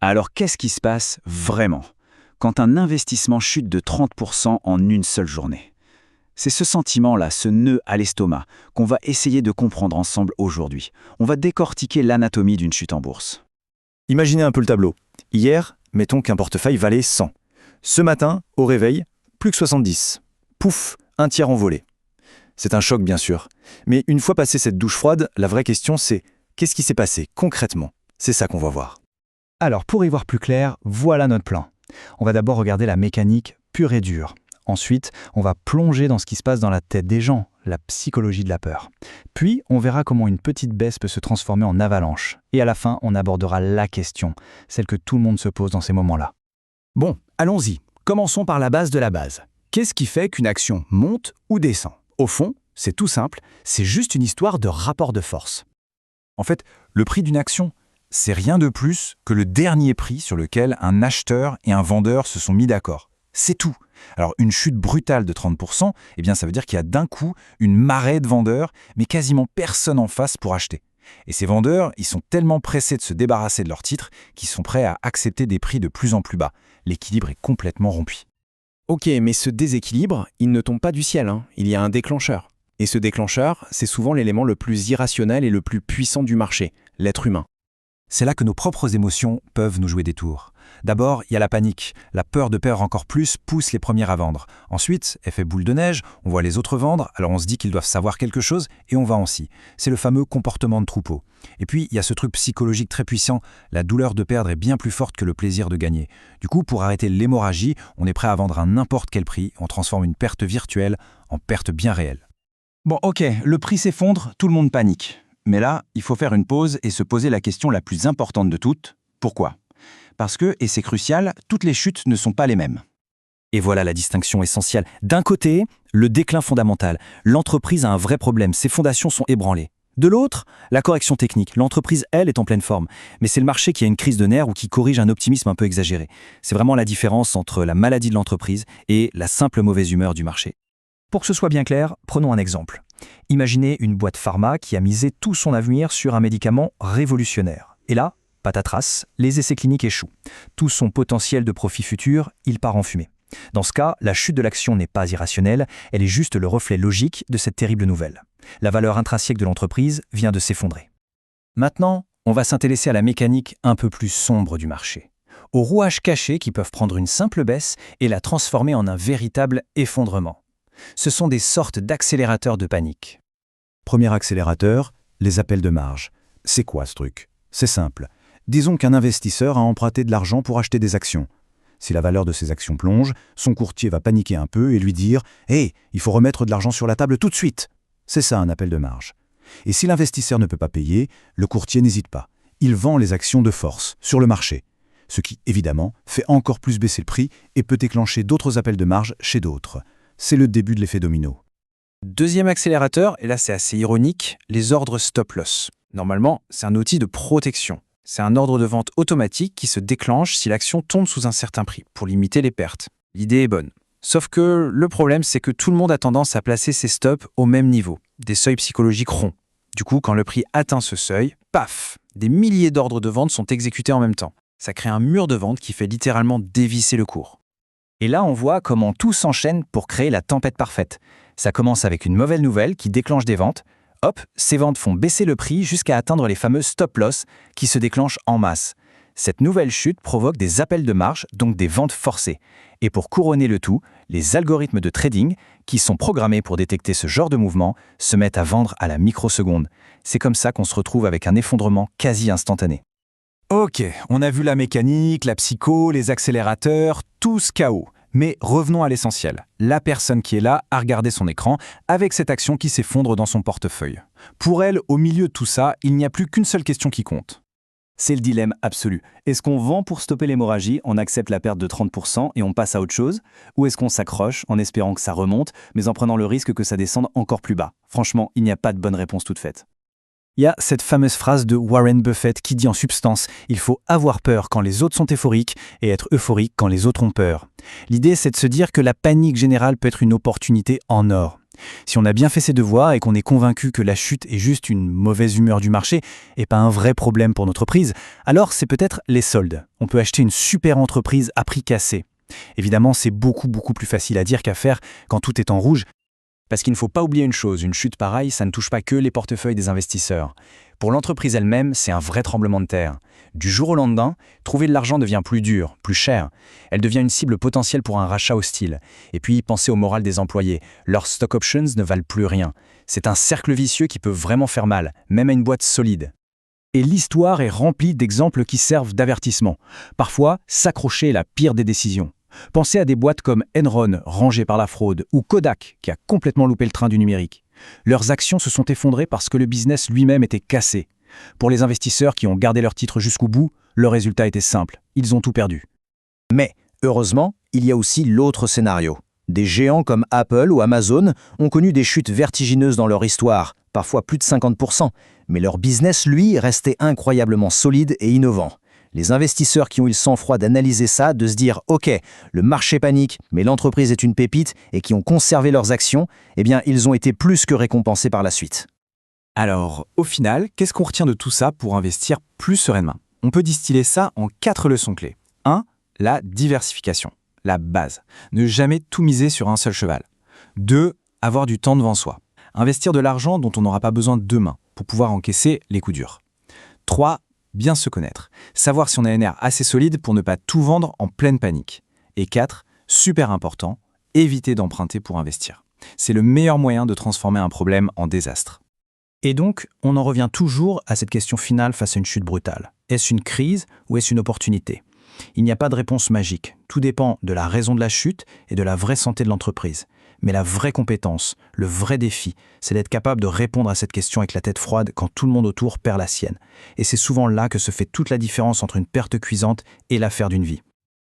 Alors qu'est-ce qui se passe vraiment quand un investissement chute de 30% en une seule journée? C'est ce sentiment-là, ce nœud à l'estomac, qu'on va essayer de comprendre ensemble aujourd'hui. On va décortiquer l'anatomie d'une chute en bourse. Imaginez un peu le tableau. Hier, mettons qu'un portefeuille valait 100. Ce matin, au réveil, plus que 70. Pouf, un tiers envolé. C'est un choc bien sûr. Mais une fois passée cette douche froide, la vraie question c'est qu'est-ce qui s'est passé concrètement? C'est ça qu'on va voir. Alors pour y voir plus clair, voilà notre plan. On va d'abord regarder la mécanique pure et dure. Ensuite, on va plonger dans ce qui se passe dans la tête des gens, la psychologie de la peur. Puis, on verra comment une petite baisse peut se transformer en avalanche. Et à la fin, on abordera la question, celle que tout le monde se pose dans ces moments-là. Bon, allons-y. Commençons par la base de la base. Qu'est-ce qui fait qu'une action monte ou descend? Au fond, c'est tout simple, c'est juste une histoire de rapport de force. En fait, le prix d'une action, c'est rien de plus que le dernier prix sur lequel un acheteur et un vendeur se sont mis d'accord. C'est tout. Alors une chute brutale de 30%, eh bien ça veut dire qu'il y a d'un coup une marée de vendeurs, mais quasiment personne en face pour acheter. Et ces vendeurs, ils sont tellement pressés de se débarrasser de leurs titres qu'ils sont prêts à accepter des prix de plus en plus bas. L'équilibre est complètement rompu. Ok, mais ce déséquilibre, il ne tombe pas du ciel, hein. Il y a un déclencheur. Et ce déclencheur, c'est souvent l'élément le plus irrationnel et le plus puissant du marché, l'être humain. C'est là que nos propres émotions peuvent nous jouer des tours. D'abord, il y a la panique. La peur de perdre encore plus pousse les premiers à vendre. Ensuite, effet boule de neige, on voit les autres vendre, alors on se dit qu'ils doivent savoir quelque chose et on va aussi. C'est le fameux comportement de troupeau. Et puis, il y a ce truc psychologique très puissant. La douleur de perdre est bien plus forte que le plaisir de gagner. Du coup, pour arrêter l'hémorragie, on est prêt à vendre à n'importe quel prix. On transforme une perte virtuelle en perte bien réelle. Bon, ok, le prix s'effondre, tout le monde panique. Mais là, il faut faire une pause et se poser la question la plus importante de toutes. Pourquoi? Parce que, et c'est crucial, toutes les chutes ne sont pas les mêmes. Et voilà la distinction essentielle. D'un côté, le déclin fondamental. L'entreprise a un vrai problème, ses fondations sont ébranlées. De l'autre, la correction technique. L'entreprise, elle, est en pleine forme. Mais c'est le marché qui a une crise de nerfs ou qui corrige un optimisme un peu exagéré. C'est vraiment la différence entre la maladie de l'entreprise et la simple mauvaise humeur du marché. Pour que ce soit bien clair, prenons un exemple. Imaginez une boîte pharma qui a misé tout son avenir sur un médicament révolutionnaire. Et là, patatras, les essais cliniques échouent. Tout son potentiel de profit futur, il part en fumée. Dans ce cas, la chute de l'action n'est pas irrationnelle, elle est juste le reflet logique de cette terrible nouvelle. La valeur intrinsèque de l'entreprise vient de s'effondrer. Maintenant, on va s'intéresser à la mécanique un peu plus sombre du marché. Aux rouages cachés qui peuvent prendre une simple baisse et la transformer en un véritable effondrement. Ce sont des sortes d'accélérateurs de panique. Premier accélérateur, les appels de marge. C'est quoi ce truc? C'est simple. Disons qu'un investisseur a emprunté de l'argent pour acheter des actions. Si la valeur de ces actions plonge, son courtier va paniquer un peu et lui dire « Hey, il faut remettre de l'argent sur la table tout de suite !» C'est ça un appel de marge. Et si l'investisseur ne peut pas payer, le courtier n'hésite pas. Il vend les actions de force, sur le marché. Ce qui, évidemment, fait encore plus baisser le prix et peut déclencher d'autres appels de marge chez d'autres. C'est le début de l'effet domino. Deuxième accélérateur, et là c'est assez ironique, les ordres stop-loss. Normalement, c'est un outil de protection. C'est un ordre de vente automatique qui se déclenche si l'action tombe sous un certain prix, pour limiter les pertes. L'idée est bonne. Sauf que le problème, c'est que tout le monde a tendance à placer ses stops au même niveau, des seuils psychologiques ronds. Du coup, quand le prix atteint ce seuil, paf, des milliers d'ordres de vente sont exécutés en même temps. Ça crée un mur de vente qui fait littéralement dévisser le cours. Et là, on voit comment tout s'enchaîne pour créer la tempête parfaite. Ça commence avec une mauvaise nouvelle qui déclenche des ventes. Hop, ces ventes font baisser le prix jusqu'à atteindre les fameux stop-loss qui se déclenchent en masse. Cette nouvelle chute provoque des appels de marge, donc des ventes forcées. Et pour couronner le tout, les algorithmes de trading, qui sont programmés pour détecter ce genre de mouvement, se mettent à vendre à la microseconde. C'est comme ça qu'on se retrouve avec un effondrement quasi instantané. Ok, on a vu la mécanique, la psycho, les accélérateurs, tout ce chaos. Mais revenons à l'essentiel. La personne qui est là a regardé son écran avec cette action qui s'effondre dans son portefeuille. Pour elle, au milieu de tout ça, il n'y a plus qu'une seule question qui compte. C'est le dilemme absolu. Est-ce qu'on vend pour stopper l'hémorragie, on accepte la perte de 30% et on passe à autre chose? Ou est-ce qu'on s'accroche en espérant que ça remonte, mais en prenant le risque que ça descende encore plus bas? Franchement, il n'y a pas de bonne réponse toute faite. Il y a cette fameuse phrase de Warren Buffett qui dit en substance « Il faut avoir peur quand les autres sont euphoriques et être euphorique quand les autres ont peur ». L'idée, c'est de se dire que la panique générale peut être une opportunité en or. Si on a bien fait ses devoirs et qu'on est convaincu que la chute est juste une mauvaise humeur du marché et pas un vrai problème pour notre prise, alors c'est peut-être les soldes. On peut acheter une super entreprise à prix cassé. Évidemment, c'est beaucoup plus facile à dire qu'à faire quand tout est en rouge. Parce qu'il ne faut pas oublier une chose, une chute pareille, ça ne touche pas que les portefeuilles des investisseurs. Pour l'entreprise elle-même, c'est un vrai tremblement de terre. Du jour au lendemain, trouver de l'argent devient plus dur, plus cher. Elle devient une cible potentielle pour un rachat hostile. Et puis, pensez au moral des employés. Leurs stock options ne valent plus rien. C'est un cercle vicieux qui peut vraiment faire mal, même à une boîte solide. Et l'histoire est remplie d'exemples qui servent d'avertissement. Parfois, s'accrocher est la pire des décisions. Pensez à des boîtes comme Enron, rangées par la fraude, ou Kodak, qui a complètement loupé le train du numérique. Leurs actions se sont effondrées parce que le business lui-même était cassé. Pour les investisseurs qui ont gardé leur titre jusqu'au bout, le résultat était simple, ils ont tout perdu. Mais, heureusement, il y a aussi l'autre scénario. Des géants comme Apple ou Amazon ont connu des chutes vertigineuses dans leur histoire, parfois plus de 50%, mais leur business, lui, restait incroyablement solide et innovant. Les investisseurs qui ont eu le sang-froid d'analyser ça, de se dire « Ok, le marché panique, mais l'entreprise est une pépite » et qui ont conservé leurs actions, eh bien, ils ont été plus que récompensés par la suite. Alors, au final, qu'est-ce qu'on retient de tout ça pour investir plus sereinement? On peut distiller ça en 4 leçons clés. 1. La diversification, la base. Ne jamais tout miser sur un seul cheval. 2. Avoir du temps devant soi. Investir de l'argent dont on n'aura pas besoin demain pour pouvoir encaisser les coups durs. 3. Bien se connaître. Savoir si on a un nerf assez solide pour ne pas tout vendre en pleine panique. Et 4. Super important, éviter d'emprunter pour investir. C'est le meilleur moyen de transformer un problème en désastre. Et donc, on en revient toujours à cette question finale face à une chute brutale. Est-ce une crise ou est-ce une opportunité? Il n'y a pas de réponse magique. Tout dépend de la raison de la chute et de la vraie santé de l'entreprise. Mais la vraie compétence, le vrai défi, c'est d'être capable de répondre à cette question avec la tête froide quand tout le monde autour perd la sienne. Et c'est souvent là que se fait toute la différence entre une perte cuisante et l'affaire d'une vie.